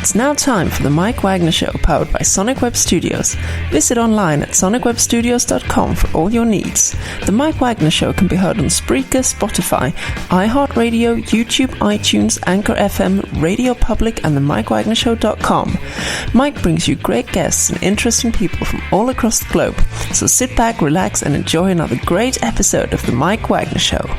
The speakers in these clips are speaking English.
It's now time for the Mike Wagner Show, powered by Sonic Web Studios. Visit online at sonicwebstudios.com for all your needs. The Mike Wagner Show can be heard on Spreaker, Spotify, iHeartRadio, YouTube, iTunes, Anchor FM, Radio Public, and the MikeWagnerShow.com. Mike brings you great guests and interesting people from all across the globe. So sit back, relax, and enjoy another great episode of the Mike Wagner Show.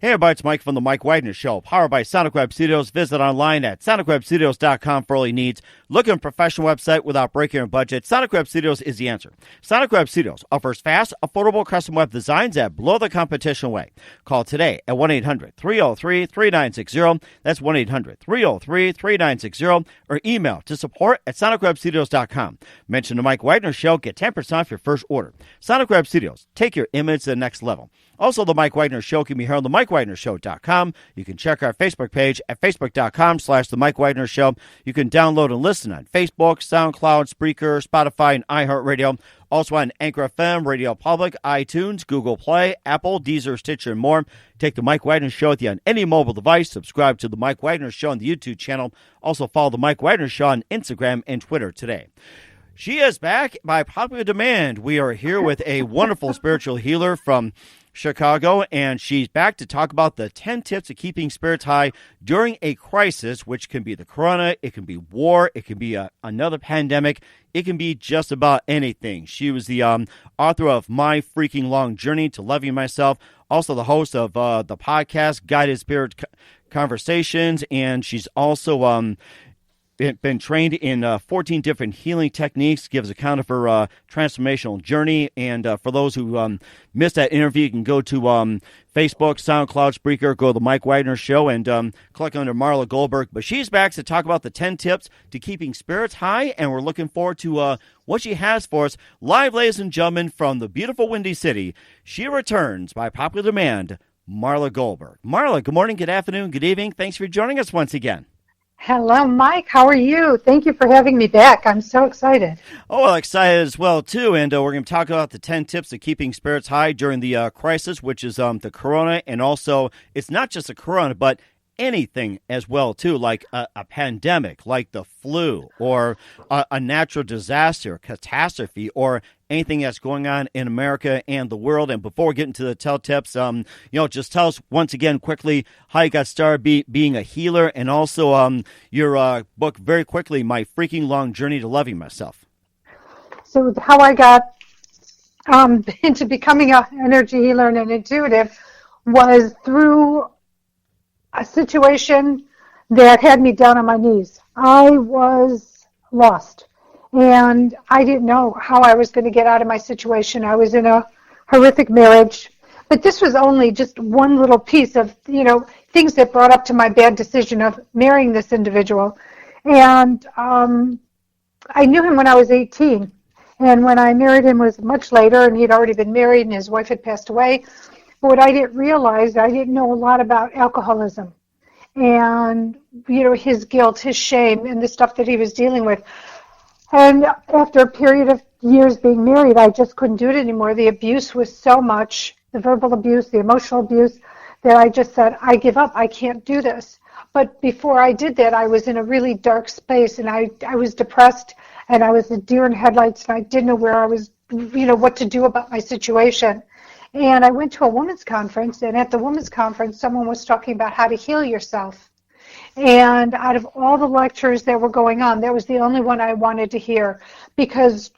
Hey everybody, it's Mike from the Mike Wagner Show, powered by Sonic Web Studios. Visit online at sonicwebstudios.com for all your needs. Look at a professional website without breaking your budget. Sonic Web Studios is the answer. Sonic Web Studios offers fast, affordable custom web designs that blow the competition away. Call today at 1-800-303-3960. That's 1-800-303-3960. Or email to support@sonicwebstudios.com. Mention the Mike Wagner Show. Get 10% off your first order. Sonic Web Studios. Take your image to the next level. Also, the Mike Wagner Show can be heard on the MikeWagnerShow.com. You can check our Facebook page at Facebook.com/The Mike Wagner Show. You can download and listen on Facebook, SoundCloud, Spreaker, Spotify, and iHeartRadio. Also on Anchor FM, Radio Public, iTunes, Google Play, Apple, Deezer, Stitcher, and more. Take the Mike Wagner Show with you on any mobile device. Subscribe to the Mike Wagner Show on the YouTube channel. Also follow the Mike Wagner Show on Instagram and Twitter today. She is back by popular demand. We are here with a wonderful spiritual healer from Chicago, and she's back to talk about the 10 tips of keeping spirits high during a crisis, which can be the corona, it can be war, it can be another pandemic, it can be just about anything. She was the author of My Freaking Long Journey to Loving Myself, also the host of the podcast Guided Spirit Conversations, and she's also been trained in 14 different healing techniques, gives account of her transformational journey. And for those who missed that interview, you can go to Facebook, SoundCloud, Spreaker, go to the Mike Wagner Show, and click under Marla Goldberg. But she's back to talk about the 10 tips to keeping spirits high, and we're looking forward to what she has for us. Live, ladies and gentlemen, from the beautiful Windy City, she returns by popular demand, Marla Goldberg. Marla, good morning, good afternoon, good evening. Thanks for joining us once again. Hello, Mike. How are you? Thank you for having me back. I'm so excited. Oh, well, excited as well, too. And we're going to talk about the 10 tips of keeping spirits high during the crisis, which is the corona. And also, it's not just the corona, but anything as well, too, like a pandemic, like the flu, or a natural disaster, catastrophe, or anything that's going on in America and the world. And before we get into the tell tips, just tell us once again quickly how you got started being a healer, and also your book very quickly, My Freaking Long Journey to Loving Myself. So how I got into becoming an energy healer and an intuitive was through a situation that had me down on my knees. I was lost, and I didn't know how I was going to get out of my situation. I was in a horrific marriage, but this was only just one little piece of, things that brought up to my bad decision of marrying this individual. And I knew him when I was 18, and when I married him was much later, and he'd already been married, and his wife had passed away. But what I didn't realize, I didn't know a lot about alcoholism and, his guilt, his shame, and the stuff that he was dealing with. And after a period of years being married, I just couldn't do it anymore. The abuse was so much, the verbal abuse, the emotional abuse, that I just said, I give up. I can't do this. But before I did that, I was in a really dark space, and I was depressed, and I was a deer in headlights, and I didn't know where I was, what to do about my situation. And I went to a women's conference, and at the women's conference, someone was talking about how to heal yourself. And out of all the lectures that were going on, that was the only one I wanted to hear, because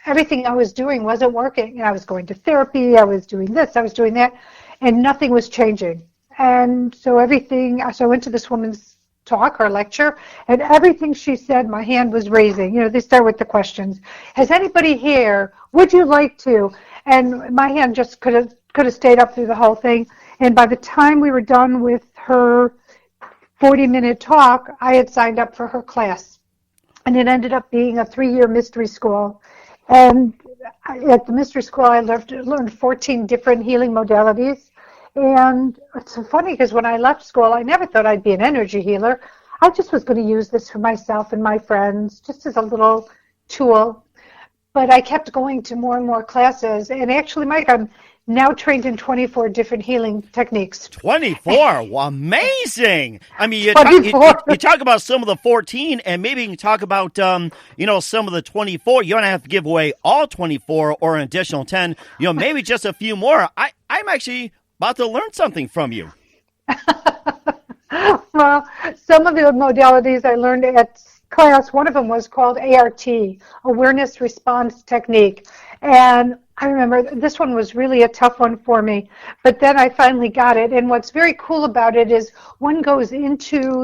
everything I was doing wasn't working. And I was going to therapy, I was doing this, I was doing that, and nothing was changing. And so I went to this woman's talk or lecture, and everything she said, my hand was raising. They start with the questions. Has anybody here? Would you like to? And my hand just could have stayed up through the whole thing. And by the time we were done with her 40-minute talk, I had signed up for her class. And it ended up being a 3-year mystery school. And at the mystery school, I learned 14 different healing modalities. And it's so funny, because when I left school, I never thought I'd be an energy healer. I just was going to use this for myself and my friends, just as a little tool. But I kept going to more and more classes. And actually, Mike, I'm now trained in 24 different healing techniques. 24? Well, amazing. I mean, you 24. talk about some of the 14, and maybe you can talk about, some of the 24. You don't have to give away all 24 or an additional 10. Maybe just a few more. I'm actually about to learn something from you. Well, some of the modalities I learned at class, one of them was called ART, Awareness Response Technique. And I remember this one was really a tough one for me, but then I finally got it. And what's very cool about it is one goes into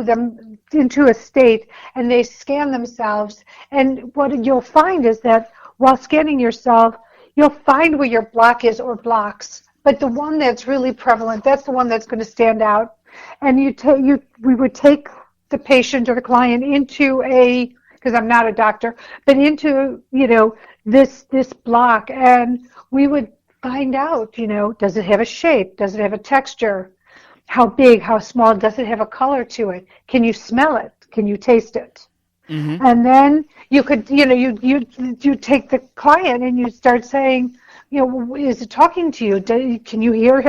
a state and they scan themselves. And what you'll find is that while scanning yourself, you'll find where your block is or blocks. But the one that's really prevalent, that's the one that's going to stand out. And we would take the patient or the client into because I'm not a doctor, but into, this block, and we would find out, does it have a shape? Does it have a texture? How big, how small? Does it have a color to it? Can you smell it? Can you taste it? Mm-hmm. And then you could, you take the client and you start saying, is it talking to you? Can you hear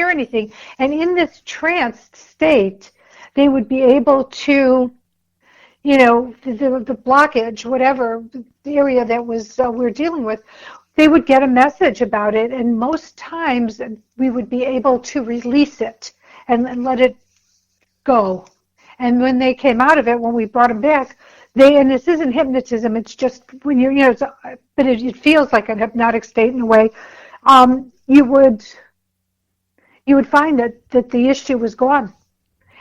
anything? And in this trance state, they would be able to, the blockage, whatever the area that was we're dealing with, they would get a message about it, and most times we would be able to release it and let it go. And when they came out of it, when we brought them back, and this isn't hypnotism, it's just when but it feels like a hypnotic state in a way, you would find that the issue was gone,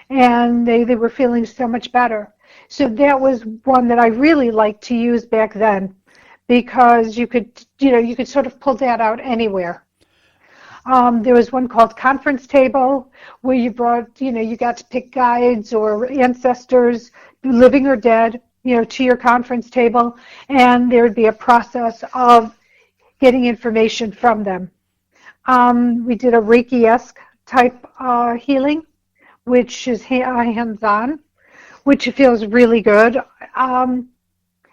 and they were feeling so much better. So that was one that I really liked to use back then, because you could sort of pull that out anywhere. There was one called Conference Table, where you brought, you got to pick guides or ancestors, living or dead, to your conference table, and there would be a process of getting information from them. We did a Reiki-esque type healing, which is hands-on, which feels really good.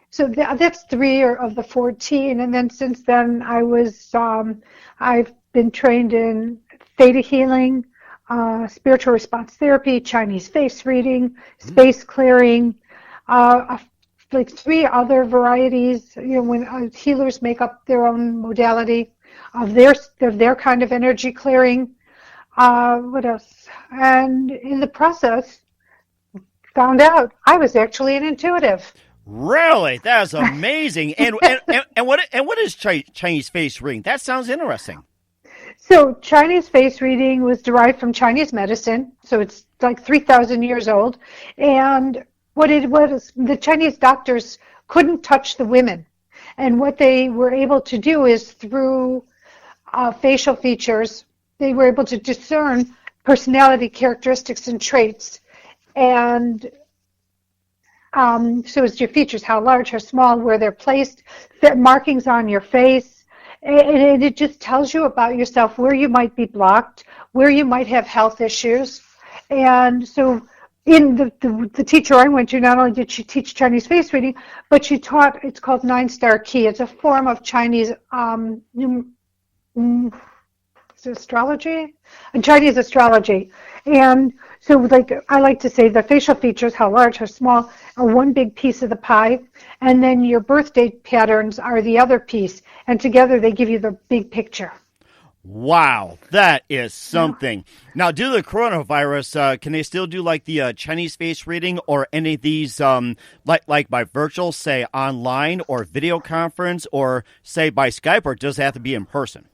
So that's 3 of the 14, and then since then I've been trained in theta healing, spiritual response therapy, Chinese face reading, space clearing, like 3 other varieties. When healers make up their own modality of their kind of energy clearing. What else? And in the process, found out I was actually an intuitive. Really? That's amazing. and what is Chinese face reading? That sounds interesting. So Chinese face reading was derived from Chinese medicine. So it's like 3,000 years old. And what it was, the Chinese doctors couldn't touch the women. And what they were able to do is through facial features, they were able to discern personality characteristics and traits. And so it's your features, how large, how small, where they're placed, markings on your face. And it just tells you about yourself, where you might be blocked, where you might have health issues. And so in the teacher I went to, not only did she teach Chinese face reading, but she taught, it's called 9-star key. It's a form of Chinese astrology? Chinese astrology. And so I like to say the facial features, how large, how small, are one big piece of the pie, and then your birth date patterns are the other piece, and together they give you the big picture. Wow, that is something. Yeah. Now, due to the coronavirus, can they still do like the Chinese face reading or any of these, like by virtual, say online or video conference, or say by Skype, or does it have to be in person?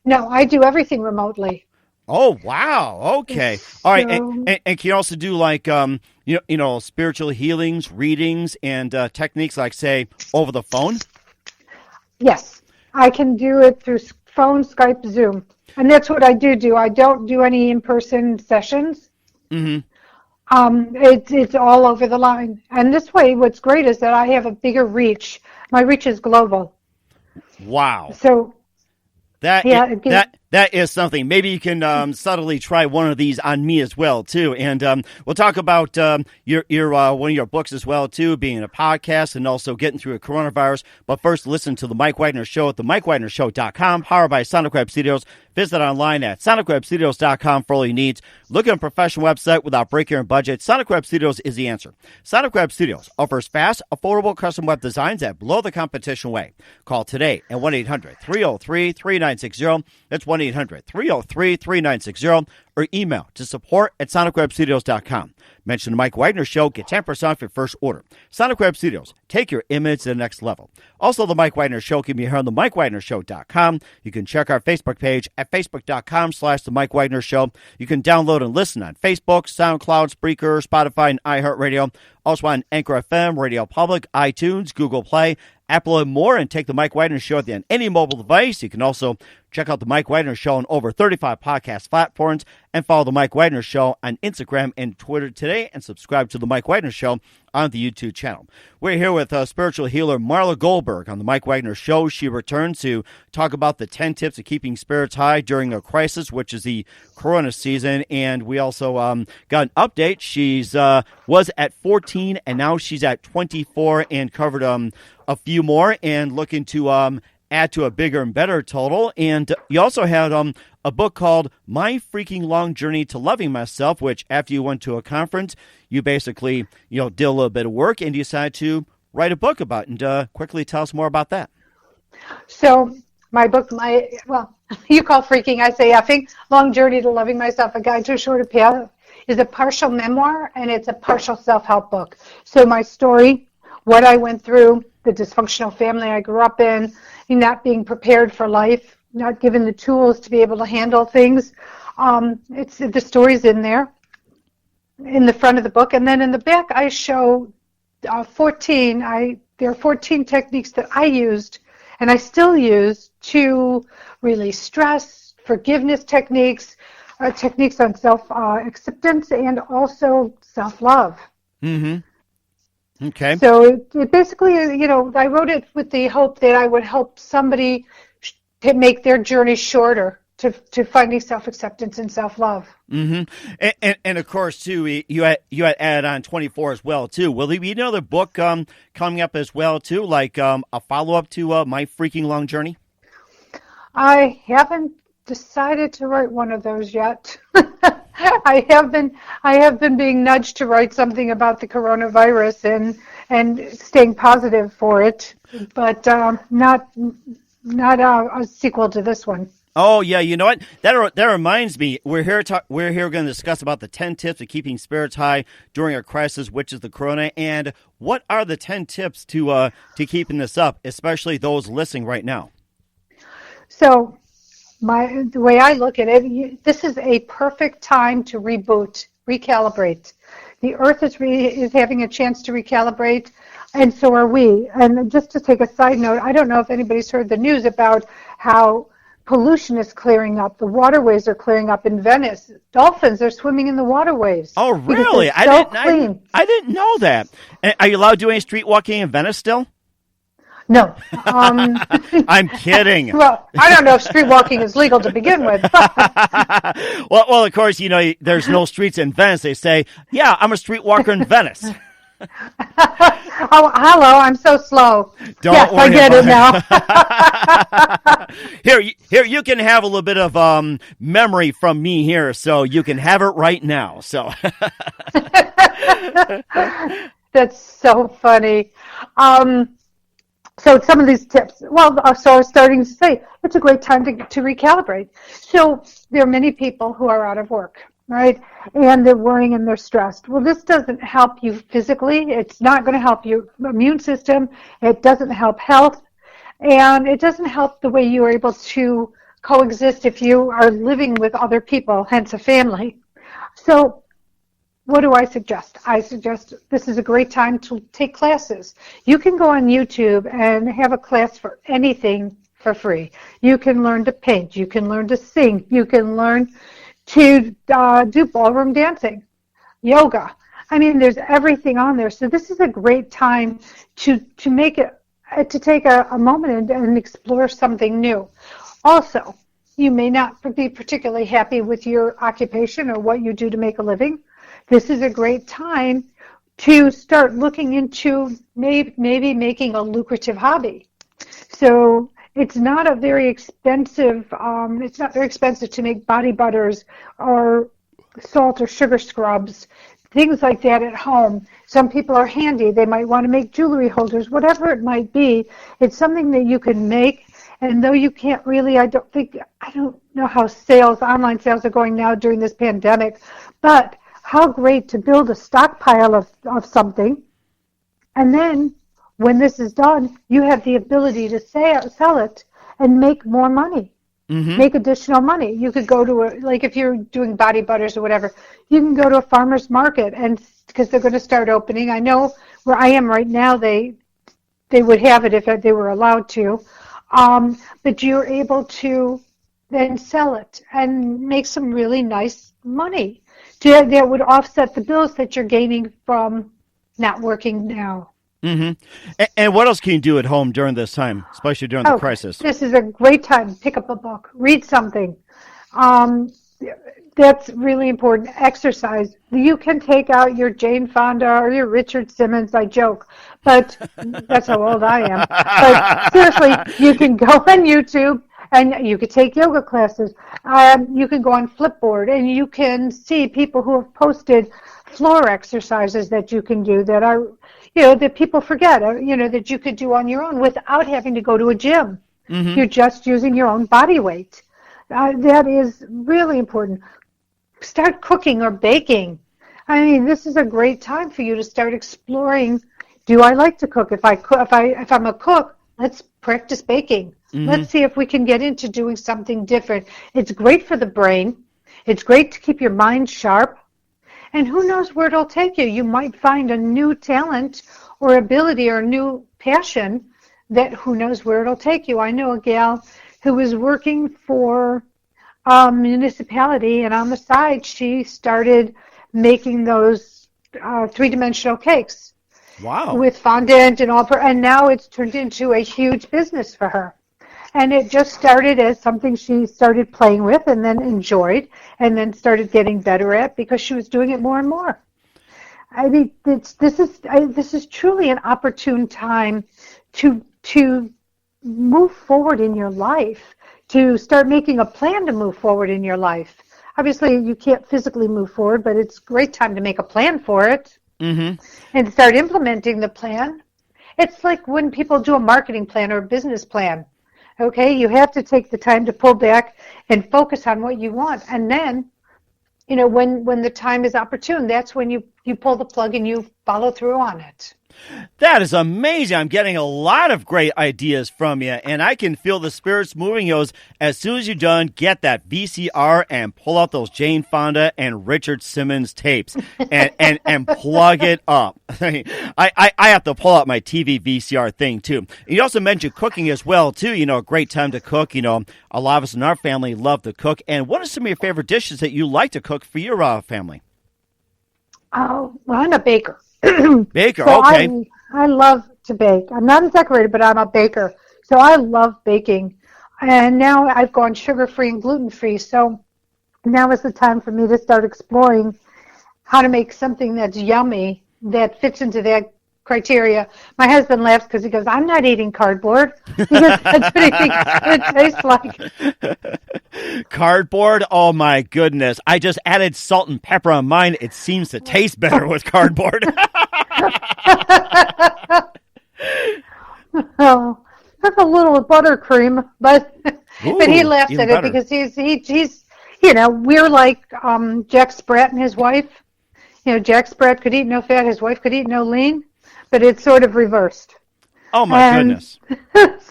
No, I do everything remotely. Oh, wow. Okay. All right. And can you also do like, spiritual healings, readings, and techniques like, say, over the phone? Yes. I can do it through phone, Skype, Zoom. And that's what I do. I don't do any in-person sessions. Mm-hmm. It's all over the line. And this way, what's great is that I have a bigger reach. My reach is global. Wow. So... That That is something. Maybe you can subtly try one of these on me as well, too. And we'll talk about your one of your books as well, too, being a podcast and also getting through a coronavirus. But first, listen to The Mike Wagner Show at themikewagnershow.com, powered by Sonic Web Studios. Visit online at sonicwebstudios.com for all your needs. Look at a professional website without breaking your budget. Sonic Web Studios is the answer. Sonic Web Studios offers fast, affordable custom web designs that blow the competition away. Call today at 1-800-303-3960. That's 1-800-303-3960. Or email to support@sonicwebstudios.com. Mention the Mike Wagner Show. Get 10% off your first order. Sonic Web Studios. Take your image to the next level. Also, the Mike Wagner Show can be heard on the myfrickinglongjourneytolovingmy.com. You can check our Facebook page at facebook.com/the Mike Wagner Show. You can download and listen on Facebook, SoundCloud, Spreaker, Spotify, and iHeartRadio. Also on Anchor FM, Radio Public, iTunes, Google Play, Apple, and more, and take the Mike Wagner Show on any mobile device. You can also check out the Mike Wagner Show on over 35 podcast platforms and follow the Mike Wagner Show on Instagram and Twitter today, and subscribe to the Mike Wagner Show on the YouTube channel. We're here with spiritual healer Marla Goldberg on the Mike Wagner Show. She returned to talk about the 10 tips of keeping spirits high during a crisis, which is the corona season. And we also got an update. She's was at 14 and now she's at 24 and covered a few more and looking to add to a bigger and better total. And you also had a book called My Freaking Long Journey to Loving Myself, which after you went to a conference, you basically, did a little bit of work and you decided to write a book about it. And quickly tell us more about that. So my book, you call freaking, I say effing, Long Journey to Loving Myself, A Guide to a Shorter Path, is a partial memoir and it's a partial self-help book. So my story, what I went through, the dysfunctional family I grew up in, not being prepared for life, not given the tools to be able to handle things. It's the story's in there, in the front of the book, and then in the back I show 14. There are 14 techniques that I used, and I still use to release stress, forgiveness techniques, techniques on self-acceptance, and also self-love. Mm-hmm. Okay. So it basically, I wrote it with the hope that I would help somebody to make their journey shorter to finding self-acceptance and self-love. Mm-hmm. And of course, too, you had added on 24 as well, too. Will there be another book coming up as well, too, like a follow-up to My Freaking Long Journey? I haven't decided to write one of those yet. I have been being nudged to write something about the coronavirus and staying positive for it, but not a sequel to this one. Oh yeah, you know what? That reminds me. We're here going to discuss about the 10 tips of keeping spirits high during a crisis, which is the corona. And what are the 10 tips to keeping this up, especially those listening right now? So, the way I look at it, this is a perfect time to reboot, recalibrate. The Earth is having a chance to recalibrate, and so are we. And just to take a side note, I don't know if anybody's heard the news about how pollution is clearing up. The waterways are clearing up in Venice. Dolphins are swimming in the waterways. Oh, really? I didn't know that. Are you allowed to do any street walking in Venice still? No. I'm kidding. Well, I don't know if street walking is legal to begin with. well, of course, there's no streets in Venice. They say, yeah, I'm a street walker in Venice. Oh, hello, I'm so slow. Don't worry I get it now. Here, you can have a little bit of memory from me here, so you can have it right now. So That's so funny. So some of these tips, so I was starting to say, it's a great time to recalibrate. So there are many people who are out of work, right? And they're worrying and they're stressed. Well, this doesn't help you physically. It's not going to help your immune system. It doesn't help health. And it doesn't help the way you are able to coexist if you are living with other people, hence a family. So what do I suggest? I suggest this is a great time to take classes. You can go on YouTube and have a class for anything for free. You can learn to paint. You can learn to sing. You can learn to do ballroom dancing, yoga. I mean, there's everything on there. So this is a great time to make it, to take a moment and explore something new. Also, You may not be particularly happy with your occupation or what you do to make a living. This is a great time to start looking into maybe making a lucrative hobby. So it's not very expensive to make body butters or salt or sugar scrubs, things like that at home. Some people are handy. They might want to make jewelry holders, whatever it might be. It's something that you can make. And though you can't really, I don't know how online sales are going now during this pandemic, but how great to build a stockpile of something. And then when this is done, you have the ability to sell it and make more money, make additional money. You could go to if you're doing body butters or whatever, you can go to a farmer's market, and because they're going to start opening. I know where I am right now, they would have it if they were allowed to. But you're able to then sell it and make some really nice money that would offset the bills that you're gaining from not working now. And what else can you do at home during this time, especially during the crisis? This is a great time. Pick up a book. Read something. That's really important. Exercise. You can take out your Jane Fonda or your Richard Simmons. I joke, but that's how old I am. But seriously, you can go on YouTube and you could take yoga classes. You can go on Flipboard and you can see people who have posted floor exercises that you can do that are, that people forget, that you could do on your own without having to go to a gym. You're just using your own body weight. That is really important. Start cooking or baking. I mean, this is a great time for you to start exploring. Do I like to cook? If I'm a cook, let's practice baking. Let's see if we can get into doing something different. It's great for the brain. It's great to keep your mind sharp. And who knows where it'll take you? You might find a new talent or ability or a new passion that who knows where it'll take you. I know a gal who was working for a municipality, and on the side she started making those three-dimensional cakes. Wow. With fondant and all, and now it's turned into a huge business for her. And it just started as something she started playing with and then enjoyed and then started getting better at because she was doing it more and more. I mean, this is truly an opportune time to move forward in your life, to start making a plan to move forward in your life. Obviously, you can't physically move forward, but it's a great time to make a plan for it and start implementing the plan. It's like when people do a marketing plan or a business plan. Okay, you have to take the time to pull back and focus on what you want. And then, when the time is opportune, that's when you pull the plug and you follow through on it. That is amazing. I'm getting a lot of great ideas from you, and I can feel the spirits moving. Yours. As soon as you're done, get that VCR and pull out those Jane Fonda and Richard Simmons tapes and plug it up. I have to pull out my TV VCR thing, too. You also mentioned cooking as well, too. A great time to cook. A lot of us in our family love to cook. And what are some of your favorite dishes that you like to cook for your family? Oh, well, I'm a baker. Baker, so okay. I love to bake. I'm not a decorator, but I'm a baker. So I love baking. And now I've gone sugar-free and gluten-free. So now is the time for me to start exploring how to make something that's yummy that fits into that criteria. My husband laughs because he goes, I'm not eating cardboard. Because that's what he thinks it tastes like. Cardboard? Oh, my goodness. I just added salt and pepper on mine. It seems to taste better with cardboard. Oh, that's a little buttercream, but he laughs at better. it because he's we're like Jack Sprat and his wife. Jack Sprat could eat no fat, his wife could eat no lean, but it's sort of reversed. Oh my goodness!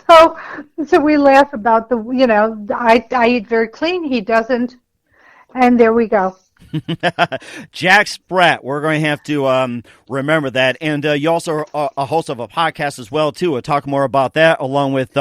So we laugh about I eat very clean, he doesn't, and there we go. Jack Spratt. We're going to have to remember that. And you also are a host of a podcast as well, too. We'll talk more about that, along with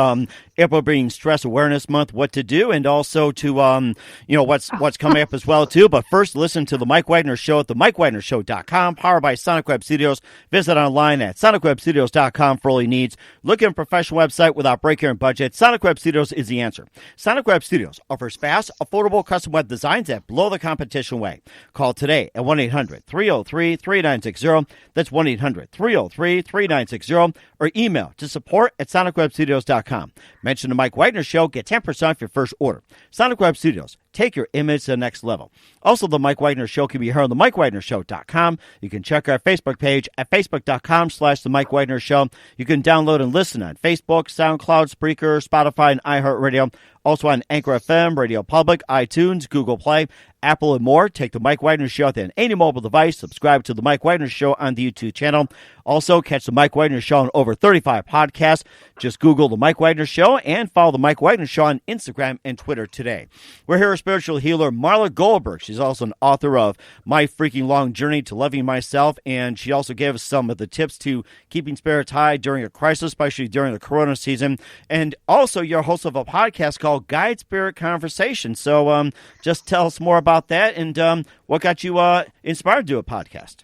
April being Stress Awareness Month, what to do, and also to, what's coming up as well, too. But first, listen to The Mike Wagner Show at themikewagnershow.com, powered by Sonic Web Studios. Visit online at sonicwebstudios.com for all your needs. Looking at a professional website without breaking your budget, Sonic Web Studios is the answer. Sonic Web Studios offers fast, affordable custom web designs that blow the competition away. Call today at 1-800-303-3960. That's 1-800-303-3960. Or email to support@sonicwebstudios.com. Mention the Mike Wagner Show. Get 10% off your first order. Sonic Web Studios. Take your image to the next level. Also, the Mike Wagner Show can be heard on the myfc-ckinglongjourneytolovingmy.com. You can check our Facebook page at facebook.com/the Mike Wagner Show. You can download and listen on Facebook, SoundCloud, Spreaker, Spotify, and iHeartRadio. Also on Anchor FM, Radio Public, iTunes, Google Play, Apple, and more. Take the Mike Wagner Show on any mobile device. Subscribe to the Mike Wagner Show on the YouTube channel. Also, catch the Mike Wagner Show on over 35 podcasts. Just Google the Mike Wagner Show and follow the Mike Wagner Show on Instagram and Twitter today. We're here with spiritual healer Marla Goldberg. She's also an author of My Freaking Long Journey to Loving Myself, and she also gave us some of the tips to keeping spirits high during a crisis, especially during the Corona season. And also, you're a host of a podcast called Guide Spirit Conversation. So just tell us more about that and what got you inspired to do a podcast.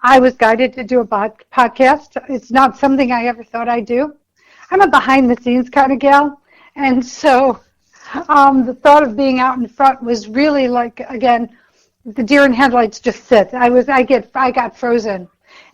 I was guided to do a podcast. It's not something I ever thought I'd do. I'm a behind-the-scenes kind of gal, and so the thought of being out in front was really like, again, the deer in headlights just sit. I got frozen.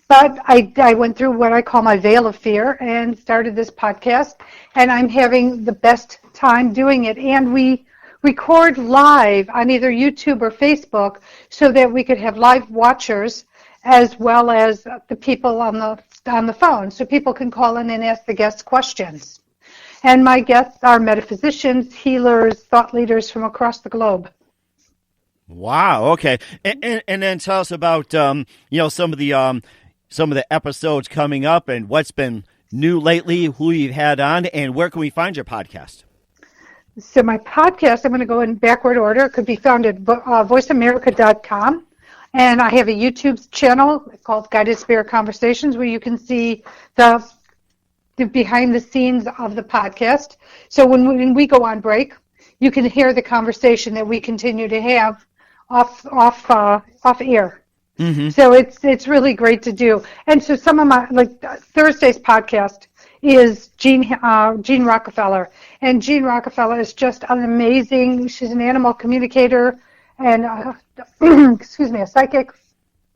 But I went through what I call my veil of fear and started this podcast, and I'm having the best time doing it. And we record live on either YouTube or Facebook so that we could have live watchers as well as the people on the phone, so people can call in and ask the guests questions. And my guests are metaphysicians, healers, thought leaders from across the globe. Wow. Okay. And then tell us about some of the episodes coming up and what's been new lately, who you've had on, and where can we find your podcast? So my podcast, I'm going to go in backward order. It could be found at voiceamerica.com. And I have a YouTube channel called Guided Spirit Conversations where you can see the behind the scenes of the podcast. So when we go on break, you can hear the conversation that we continue to have off air. Mm-hmm. So it's really great to do. And so some of my, like Thursday's podcast is Jean Rockefeller. And Jean Rockefeller is just an amazing, she's an animal communicator and, a psychic.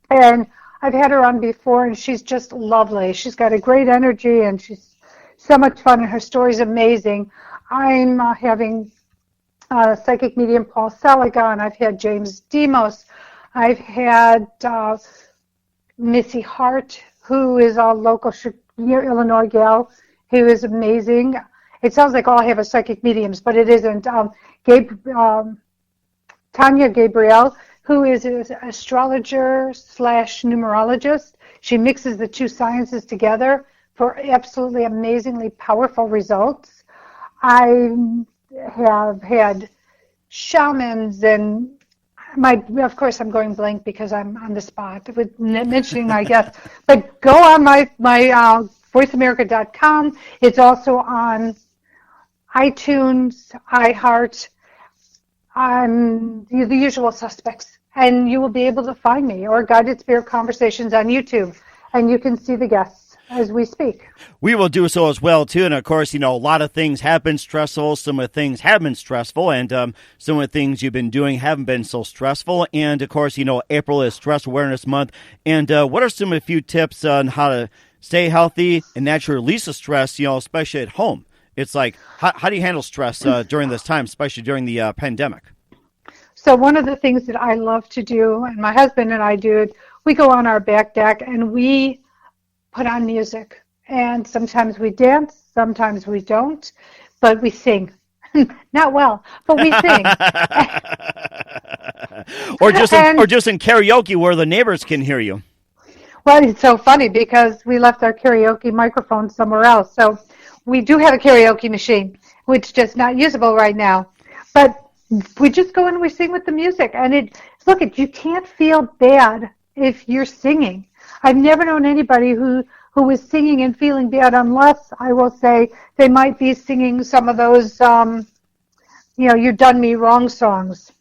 And I've had her on before, and she's just lovely. She's got a great energy, and she's so much fun, and her story's amazing. I'm having psychic medium Paul Saligon. I've had James Demos. I've had Missy Hart, who is a local Illinois gal, who is amazing. It sounds like all I have is psychic mediums, but it isn't. Tanya Gabrielle, who is an astrologer/numerologist. She mixes the two sciences together for absolutely amazingly powerful results. I have had shamans and of course I'm going blank because I'm on the spot with mentioning my guests, but go on my voiceamerica.com. It's also on iTunes, iHeart, the usual suspects, and you will be able to find me, or Guided Spirit Conversations on YouTube, and you can see the guests as we speak. We will do so as well, too, and of course, a lot of things have been stressful, some of the things have been stressful, and some of the things you've been doing haven't been so stressful, and of course, April is Stress Awareness Month, and what are some of the few tips on how to stay healthy and naturally release the stress, especially at home? It's like, how do you handle stress during this time, especially during the pandemic? So one of the things that I love to do, and my husband and I do, we go on our back deck and we put on music. And sometimes we dance, sometimes we don't, but we sing. Not well, but we sing. or just in karaoke where the neighbors can hear you. Well, it's so funny because we left our karaoke microphone somewhere else. So we do have a karaoke machine, which is just not usable right now. But we just go and we sing with the music. And look, you can't feel bad if you're singing. I've never known anybody who is singing and feeling bad, unless, I will say, they might be singing some of those, you done me wrong songs.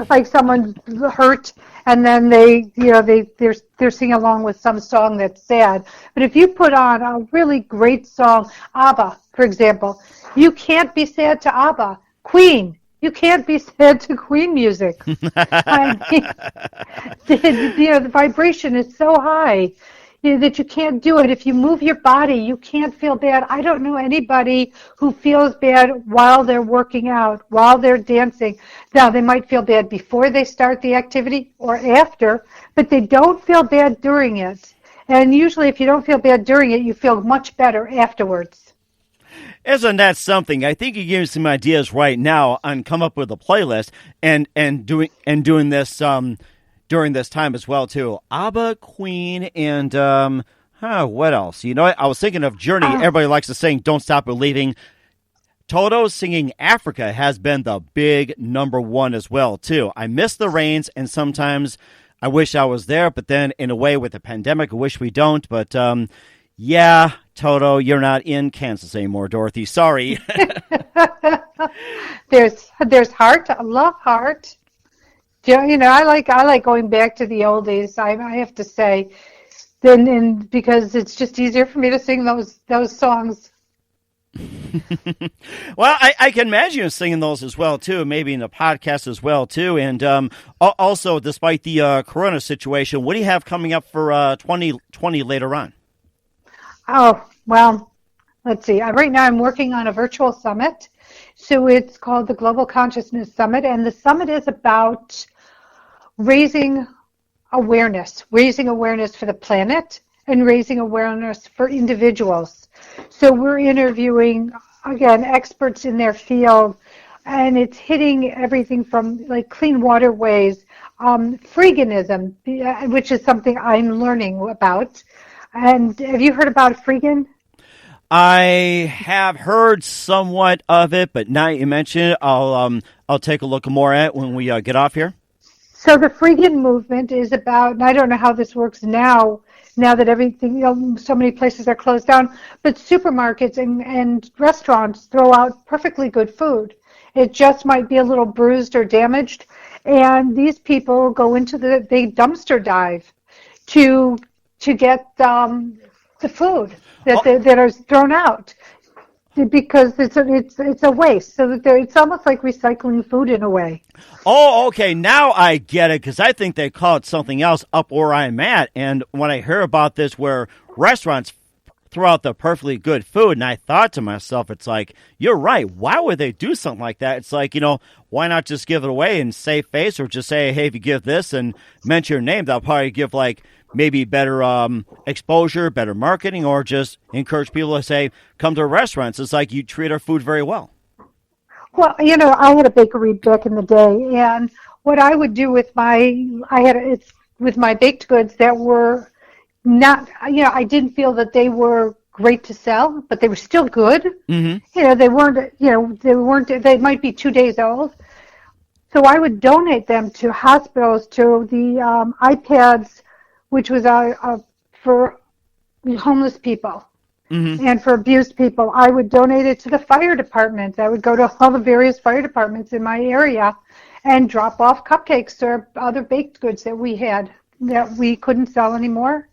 Like someone hurt, and then they're singing along with some song that's sad. But if you put on a really great song, ABBA, for example, you can't be sad to ABBA. Queen, you can't be sad to Queen music. I mean, the vibration is so high that you can't do it. If you move your body, you can't feel bad. I don't know anybody who feels bad while they're working out, while they're dancing. Now, they might feel bad before they start the activity or after, but they don't feel bad during it. And usually if you don't feel bad during it, you feel much better afterwards. Isn't that something? I think you gave me some ideas right now on come up with a playlist and doing this during this time as well too. ABBA, Queen, and what else? I was thinking of Journey. Everybody likes to sing "Don't Stop Believing." Toto singing "Africa" has been the big number one as well too. I miss the rains, and sometimes I wish I was there, but then in a way with the pandemic, I wish we don't. But yeah, Toto, you're not in Kansas anymore, Dorothy. Sorry. There's Heart. I love Heart. I like going back to the old days. I have to say, because it's just easier for me to sing those songs. Well, I can imagine you singing those as well too, maybe in the podcast as well too. And also, despite the Corona situation, what do you have coming up for 2020 later on? Oh, well, let's see. Right now I'm working on a virtual summit. So it's called the Global Consciousness Summit, and the summit is about raising awareness for the planet and raising awareness for individuals. So we're interviewing, again, experts in their field, and it's hitting everything from like clean waterways, freeganism, which is something I'm learning about. And have you heard about freegan? I have heard somewhat of it, but now you mention it, I'll take a look more at it when we get off here. So the freegan movement is about, and I don't know how this works now that everything, so many places are closed down, but supermarkets and restaurants throw out perfectly good food. It just might be a little bruised or damaged, and these people go into they dumpster dive to get the food that is thrown out, because it's a waste. So that it's almost like recycling food in a way. Oh, okay. Now I get it, because I think they call it something else up where I'm at. And when I hear about this, where restaurants throw out the perfectly good food, and I thought to myself, it's like, you're right. Why would they do something like that? It's like, why not just give it away and save face, or just say, hey, if you give this and mention your name, they'll probably give maybe better exposure, better marketing, or just encourage people to say, come to restaurants. It's like you treat our food very well. Well, I had a bakery back in the day, and what I would do with my baked goods that were not, I didn't feel that they were great to sell, but they were still good. Mm-hmm. They might be 2 days old. So I would donate them to hospitals, to the iPads, which was for homeless people. Mm-hmm. And for abused people. I would donate it to the fire department. I would go to all the various fire departments in my area and drop off cupcakes or other baked goods that we had that we couldn't sell anymore,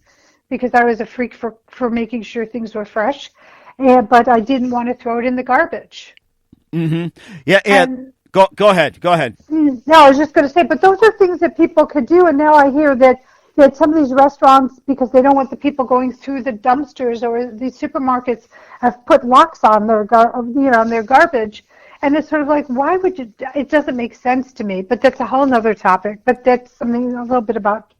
because I was a freak for making sure things were fresh. But I didn't want to throw it in the garbage. Mm-hmm. Yeah, and go ahead. No, I was just going to say, but those are things that people could do, and now I hear that some of these restaurants, because they don't want the people going through the dumpsters, or these supermarkets have put locks on their on their garbage, and it's sort of like, why would you? It doesn't make sense to me. But that's a whole other topic. But that's something a little bit about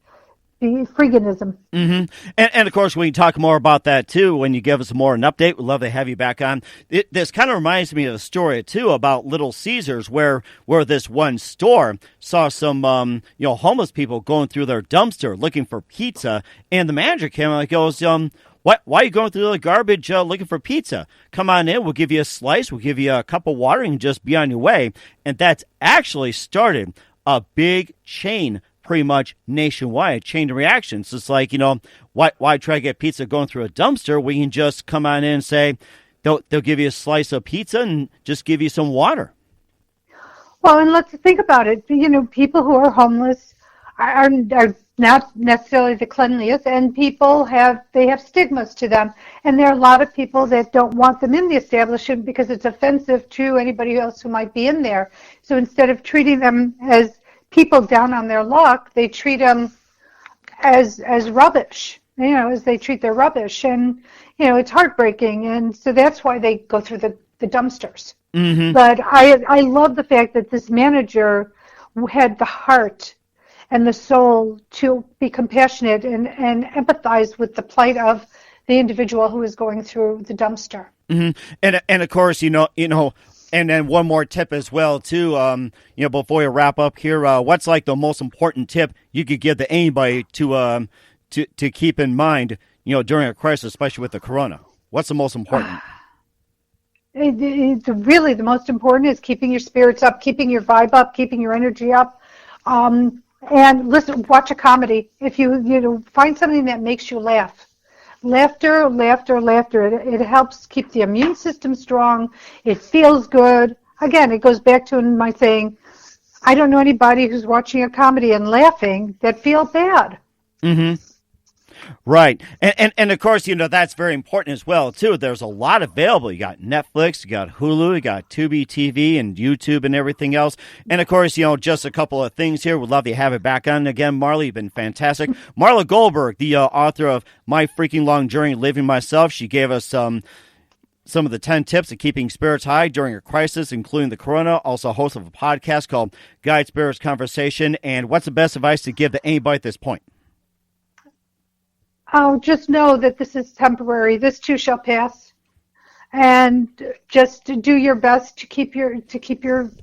the freeganism. Mm-hmm. And of course, we can talk more about that too when you give us more an update. We'd love to have you back on. This kind of reminds me of a story too about Little Caesars, where this one store saw some homeless people going through their dumpster looking for pizza, and the manager came and goes, why are you going through the garbage looking for pizza? Come on in, we'll give you a slice, we'll give you a cup of water, and just be on your way. And that's actually started a big chain pretty much nationwide, chain reactions. It's like, why try to get pizza going through a dumpster? We can just come on in and say, they'll give you a slice of pizza and just give you some water. Well, and let's think about it. People who are homeless are not necessarily the cleanliest, and people have stigmas to them. And there are a lot of people that don't want them in the establishment because it's offensive to anybody else who might be in there. So instead of treating them as people down on their luck, they treat them as rubbish, as they treat their rubbish. And, it's heartbreaking. And so that's why they go through the dumpsters. Mm-hmm. But I love the fact that this manager had the heart and the soul to be compassionate and empathize with the plight of the individual who is going through the dumpster. Mm-hmm. And of course, and then one more tip as well too. Before we wrap up here, what's like the most important tip you could give to anybody to keep in mind, during a crisis, especially with the corona? What's the most important? It's really the most important is keeping your spirits up, keeping your vibe up, keeping your energy up. And listen, watch a comedy. If you find something that makes you laugh. Laughter. It helps keep the immune system strong. It feels good. Again, it goes back to my saying, I don't know anybody who's watching a comedy and laughing that feels bad. Mm-hmm. Right. And of course, that's very important as well, too. There's a lot available. You got Netflix, you got Hulu, you got Tubi TV and YouTube and everything else. And of course, just a couple of things here. We'd love to have it back on again. Marla, you've been fantastic. Marla Goldberg, the author of My Freaking Long Journey, Living Myself. She gave us some of the 10 tips of keeping spirits high during a crisis, including the corona. Also host of a podcast called Guide Spirits Conversation. And what's the best advice to give to anybody at this point? Oh, just know that this is temporary. This too shall pass, and just do your best to keep your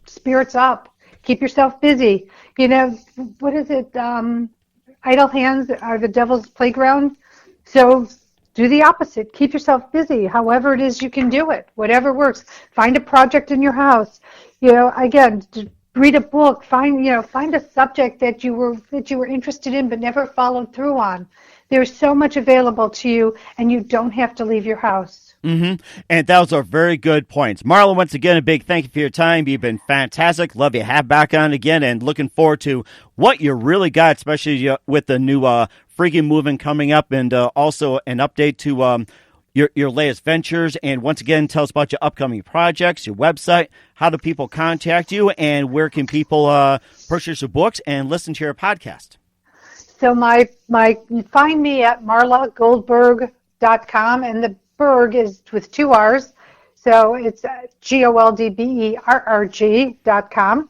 spirits up. Keep yourself busy. What is it? Idle hands are the devil's playground. So do the opposite. Keep yourself busy. However it is you can do it. Whatever works. Find a project in your house. Again, read a book. Find a subject that you were interested in but never followed through on. There's so much available to you, and you don't have to leave your house. Mm-hmm. And those are very good points. Marla, once again, a big thank you for your time. You've been fantastic. Love you have back on again, and looking forward to what you really got, especially with the new freaking movement coming up, and also an update to your latest ventures. And once again, tell us about your upcoming projects, your website, how do people contact you, and where can people purchase your books and listen to your podcast? So you find me at marlagoldberg.com, and the Berg is with 2 R's, so it's GOLDBERRG.com.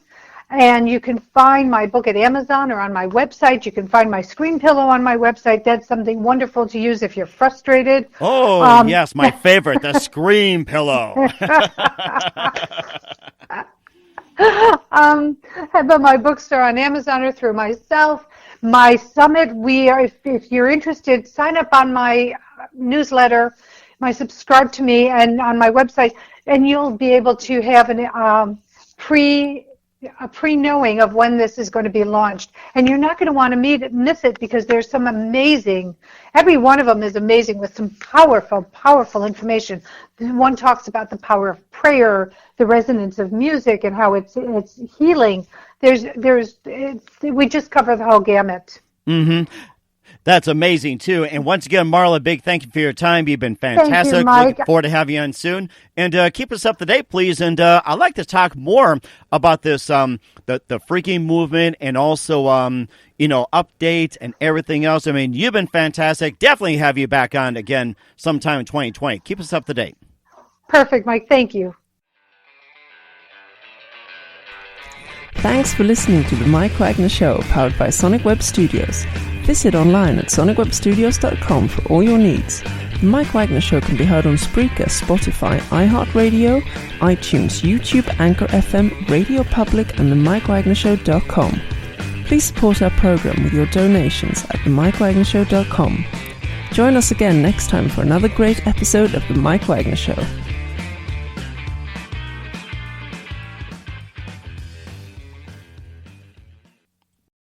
And you can find my book at Amazon or on my website. You can find my screen pillow on my website. That's something wonderful to use if you're frustrated. Oh, yes, my favorite, the screen pillow. But my books are on Amazon or through myself. My summit, if you're interested, sign up on my newsletter, subscribe to me, and on my website, and you'll be able to have a pre-knowing of when this is going to be launched. And you're not going to want to miss it because there's some amazing, every one of them is amazing with some powerful, powerful information. One talks about the power of prayer, the resonance of music, and how it's healing. We just cover the whole gamut. Mm-hmm. That's amazing, too. And once again, Marla, big thank you for your time. You've been fantastic. Thank you, Mike. Looking forward to having you on soon. And keep us up to date, please. And I'd like to talk more about this, the freaking movement, and also, updates and everything else. I mean, you've been fantastic. Definitely have you back on again sometime in 2020. Keep us up to date. Perfect, Mike. Thank you. Thanks for listening to the Mike Wagner Show, powered by Sonic Web Studios. Visit online at sonicwebstudios.com for all your needs. The Mike Wagner Show can be heard on Spreaker, Spotify, iHeartRadio, iTunes, YouTube, Anchor FM, Radio Public, and themikewagnershow.com. Please support our program with your donations at themikewagnershow.com. Join us again next time for another great episode of The Mike Wagner Show.